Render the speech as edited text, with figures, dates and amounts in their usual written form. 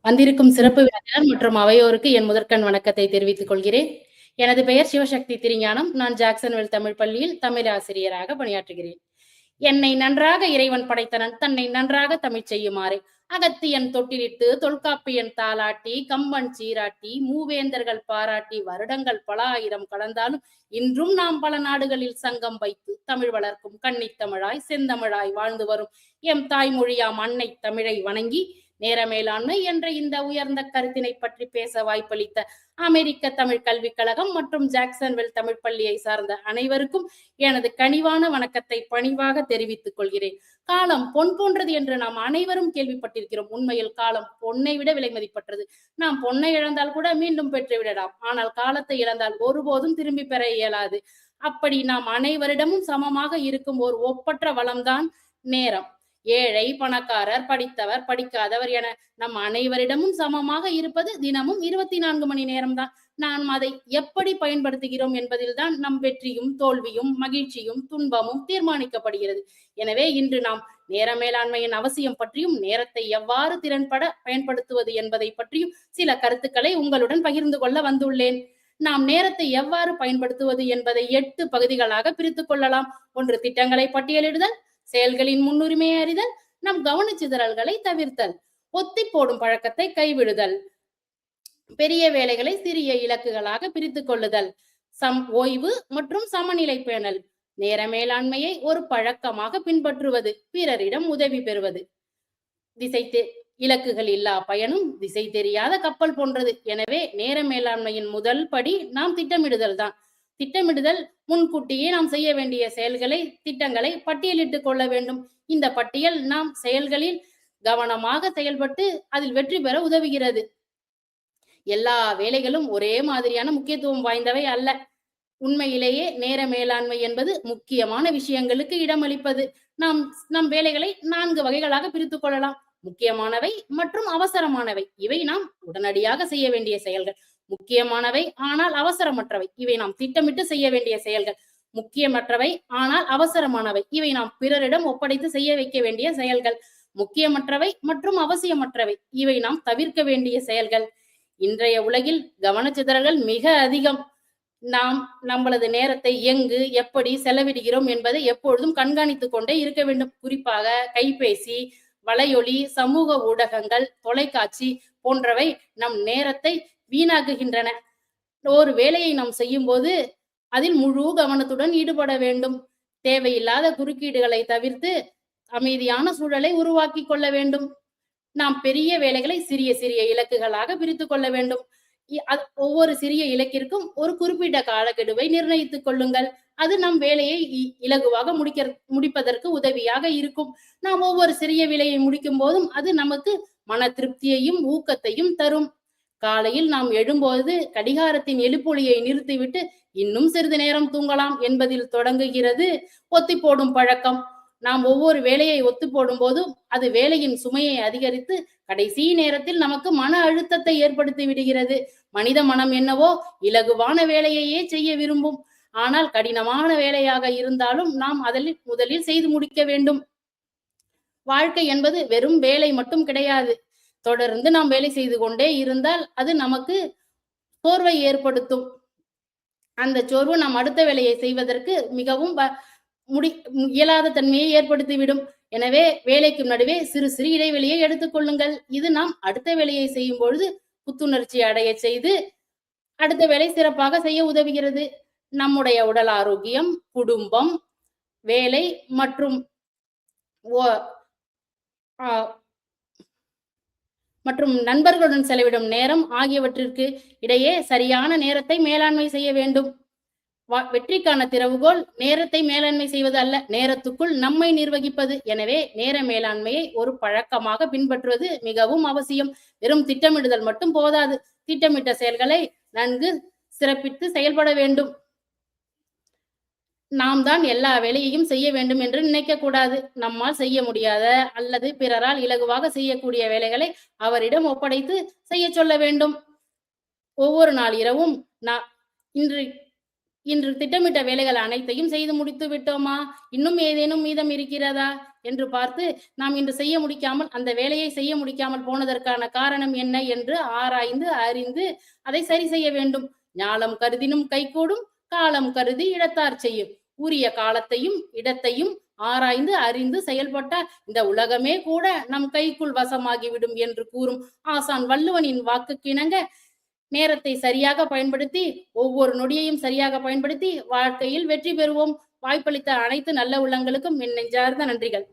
வந்திருக்கும் சிறப்பு விருந்தினர் மற்றும் அவையோருக்கு என் முதற்கண் வணக்கத்தை தெரிவித்துக் கொள்கிறேன். எனது பெயர் சிவசக்தி திருஞானம். நான் ஜாக்சன்வெல் தமிழ் பள்ளியில் தமிழ் ஆசிரியராக பணியாற்றுகிறேன். என்னை நன்றாக இறைவன் படைத்தனன் தன்னை நன்றாக தமிழ் செய்யுமாறு அகத்தியன் தொட்டிலிட்டு தொல்காப்பியன் தாலாட்டி கம்பன் சீராட்டி மூவேந்தர்கள் பாராட்டி வருடங்கள் பல ஆயிரம் கடந்தாலும் இன்றும் நாம் பல நாடுகளில் சங்கம் வைத்து தமிழ் வளர்க்கும் கன்னித்தமிழாய் செந்தமிழாய் வாழ்ந்து வரும் எம் தாய்மொழியாம் அன்னை தமிழை வணங்கி நேர மேலாண்மை என்ற இந்த உயர்ந்த கருத்தினை பற்றி பேச வாய்ப்பளித்த அமெரிக்க தமிழ் கல்விக் கழகம் மற்றும் ஜாக்சன்வெல் தமிழ் பள்ளியை சார்ந்த அனைவருக்கும் எனது கனிவான வணக்கத்தை பணிவாக தெரிவித்துக் கொள்கிறேன். காலம் பொன் போன்றது என்று நாம் அனைவரும் கேள்விப்பட்டிருக்கிறோம். உண்மையில் காலம் பொன்னை விட விலை மதிப்பற்றது. நாம் பொன்னை இழந்தால் கூட மீண்டும் பெற்று விடலாம். ஆனால் காலத்தை இழந்தால் ஒருபோதும் திரும்பி பெற இயலாது. அப்படி நாம் அனைவரிடமும் சமமாக இருக்கும் ஒரு ஒப்பற்ற வளம்தான் நேரம். ஏழை, பணக்காரர், படித்தவர், படிக்காதவர் என நம் அனைவரிடமும் சமமாக இருப்பது தினமும் 24 மணி நேரம்தான். நாம் அதை எப்படி பயன்படுத்துகிறோம் என்பதில் தான் நம் வெற்றியும் தோல்வியும் மகிழ்ச்சியும் துன்பமும் தீர்மானிக்கப்படுகிறது. எனவே இன்று நாம் நேர மேலாண்மையின் அவசியம் பற்றியும் நேரத்தை எவ்வாறு திறன்பட பயன்படுத்துவது என்பதை பற்றியும் சில கருத்துக்களை உங்களுடன் பகிர்ந்து கொள்ள வந்துள்ளேன். நாம் நேரத்தை எவ்வாறு பயன்படுத்துவது என்பதை 8 பகுதிகளாக பிரித்துக் கொள்ளலாம். 1. திட்டங்களை பட்டியலிடுதல், செயல்களின் முன்னுரிமையை அறிதல், நம் கவனச்சிதறல்களை தவிர்த்தல், ஒத்தி போடும் பழக்கத்தை கைவிடுதல், பெரிய வேலைகளை சிறிய இலக்குகளாக பிரித்துக் கொள்ளுதல், ஓய்வு மற்றும் சமநிலை பேணல், நேர மேலாண்மையை ஒரு பழக்கமாக பின்பற்றுவது, பிறரிடம் உதவி பெறுவது. இலக்குகள் இல்லா பயனும் திசை தெரியாத கப்பல் போன்றது. எனவே நேர மேலாண்மையின் முதல் படி நாம் திட்டமிடுதல் தான். திட்டமிடுதல் முன்கூட்டியே நாம் செய்ய வேண்டிய செயல்களை திட்டங்களை பட்டியலிட்டுக் கொள்ள வேண்டும். இந்த பட்டியல் நாம் செயல்களில் கவனமாக செயல்பட்டு அதில் வெற்றி பெற உதவுகிறது. எல்லா வேலைகளும் ஒரே மாதிரியான முக்கியத்துவம் வாய்ந்தவை அல்ல. உண்மையிலேயே நேர மேலாண்மை என்பது முக்கியமான விஷயங்களுக்கு இடமளிப்பது. நம் வேலைகளை 4 வகைகளாக பிரித்துக் கொள்ளலாம். முக்கியமானவை மற்றும் அவசரமானவை. இவை நாம் உடனடியாக செய்ய வேண்டிய செயல்கள். முக்கியமானவை ஆனால் அவசரமற்றவை. இவை நாம் திட்டமிட்டு செய்ய வேண்டிய செயல்கள். முக்கியமற்றவை ஆனால் அவசரமானவை. இவை நாம் பிறரிடம் ஒப்படைத்து செய்ய வைக்க வேண்டிய செயல்கள். முக்கியமற்றவை மற்றும் அவசியமற்றவை. இவை நாம் தவிர்க்க வேண்டிய செயல்கள். இன்றைய உலகில் கவனச்சிதறல்கள் மிக அதிகம். நாம் நம்மளது நேரத்தை எங்கு எப்படி செலவிடுகிறோம் என்பதை எப்பொழுதும் கண்காணித்துக் கொண்டே இருக்க வேண்டும். குறிப்பாக கைபேசி, வலையொலி, சமூக ஊடகங்கள், தொலைக்காட்சி போன்றவை நம் நேரத்தை வீணாக்குகின்றன. ஒரு வேலையை நாம் செய்யும் போது அதில் முழு கவனத்துடன் ஈடுபட வேண்டும். தேவையில்லாத குறுக்கீடுகளை தவிர்த்து அமைதியான சூழலை உருவாக்கி கொள்ள வேண்டும். நாம் பெரிய வேலைகளை சிறிய சிறிய இலக்குகளாக பிரித்துக் கொள்ள வேண்டும். ஒவ்வொரு சிறிய இலக்கிற்கும் ஒரு குறிப்பிட்ட காலக்கெடுவை நிர்ணயித்துக் கொள்ளுங்கள். அது நம் வேலையை இலகுவாக முடிப்பதற்கு உதவியாக இருக்கும். நாம் ஒவ்வொரு சிறிய வேலையை முடிக்கும் போதும் அது நமக்கு மன திருப்தியையும் ஊக்கத்தையும் தரும். காலையில் நாம் எழும்போது கடிகாரத்தின் எழுப்பொலியை நிறுத்திவிட்டு இன்னும் சிறிது நேரம் தூங்கலாம் என்பதில் தொடங்குகிறது ஒத்தி போடும் பழக்கம். நாம் ஒவ்வொரு வேலையை ஒத்து போடும் போதும் அது வேலையின் சுமையை அதிகரித்து கடைசி நேரத்தில் நமக்கு மன அழுத்தத்தை ஏற்படுத்தி விடுகிறது. மனித மனம் என்னவோ இலகுவான வேலையையே செய்ய விரும்பும். ஆனால் கடினமான வேலையாக இருந்தாலும் நாம் அதில் முதலில் செய்து முடிக்க வேண்டும். வாழ்க்கை என்பது வெறும் வேலை மட்டும் கிடையாது. தொடர்ந்து நாம் வேலை செய்து கொண்டே இருந்தால் அது நமக்கு சோர்வை ஏற்படுத்தும். அந்த சோர்வு நாம் அடுத்த வேலையை செய்வதற்கு மிகவும் இயலாத தன்மையை ஏற்படுத்திவிடும். எனவே வேலைக்கு நடுவே சிறு சிறு இடைவெளியை எடுத்துக்கொள்ளுங்கள். இது நாம் அடுத்த வேலையை செய்யும் பொழுது புத்துணர்ச்சி அடைய செய்து அடுத்த வேலை சிறப்பாக செய்ய உதவுகிறது. நம்முடைய உடல் ஆரோக்கியம், குடும்பம், வேலை மற்றும் நண்பர்களுடன் செலவிடும் நேரம் ஆகியவற்றிற்கு இடையே சரியான நேரத்தை மேலாண்மை செய்ய வேண்டும். வெற்றிக்கான திறவுகோல் நேரத்தை மேலாண்மை செய்வது அல்ல, நேரத்துக்குள் நம்மை நிர்வகிப்பது. எனவே நேர மேலாண்மையை ஒரு பழக்கமாக பின்பற்றுவது மிகவும் அவசியம். வெறும் திட்டமிடுதல் மட்டும் போதாது. திட்டமிட்ட செயல்களை நன்கு சிறப்பித்து செயல்பட வேண்டும். நாம் தான் எல்லா வேலையையும் செய்ய வேண்டும் என்று நினைக்க கூடாது. நம்மால் செய்ய முடியாத அல்லது பிறரால் இலகுவாக செய்யக்கூடிய வேலைகளை அவரிடம் ஒப்படைத்து செய்ய சொல்ல வேண்டும். ஒவ்வொரு நாள் இரவும் இன்று திட்டமிட்ட வேலைகள் அனைத்தையும் செய்து முடித்து விட்டோமா? இன்னும் ஏதேனும் மீதம் இருக்கிறதா என்று பார்த்து, நாம் இன்று செய்ய முடிக்காமல் அந்த வேலையை செய்ய முடிக்காமல் போனதற்கான காரணம் என்ன என்று ஆராய்ந்து அறிந்து அதை சரி செய்ய வேண்டும். ஞாலம் கருதினும் கைகூடும், காலம் கருதி இடத்தார் செய்யும். உரிய காலத்தையும் இடத்தையும் ஆராய்ந்து அறிந்து செயல்பட்டால் இந்த உலகமே கூட நம் கைக்குள் வசமாகிவிடும் என்று கூறும் ஆசான் வள்ளுவனின் வாக்குக்கிணங்க நேரத்தை சரியாக பயன்படுத்தி ஒவ்வொரு நொடியையும் சரியாக பயன்படுத்தி வாழ்க்கையில் வெற்றி பெறுவோம். வாய்ப்பளித்த அனைத்து நல்ல உள்ளங்களுக்கும் என் நெஞ்சார்ந்த நன்றிகள்.